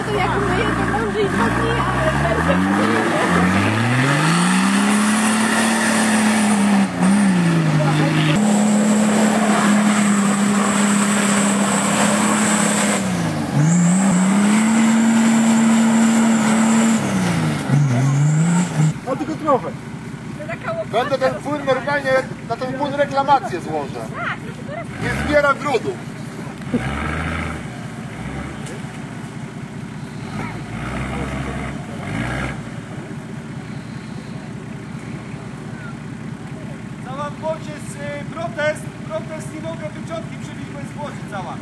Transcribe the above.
to jak myję, to może i 2 dni, ale perspektywie. No tylko trochę. Będę ten płyn normalnie, na ten płyn reklamację złożę. Nie zbiera brudu. Cała w wodzie jest protest, nie mogę wyciągi przywieźć, bo jest w wodzie cała.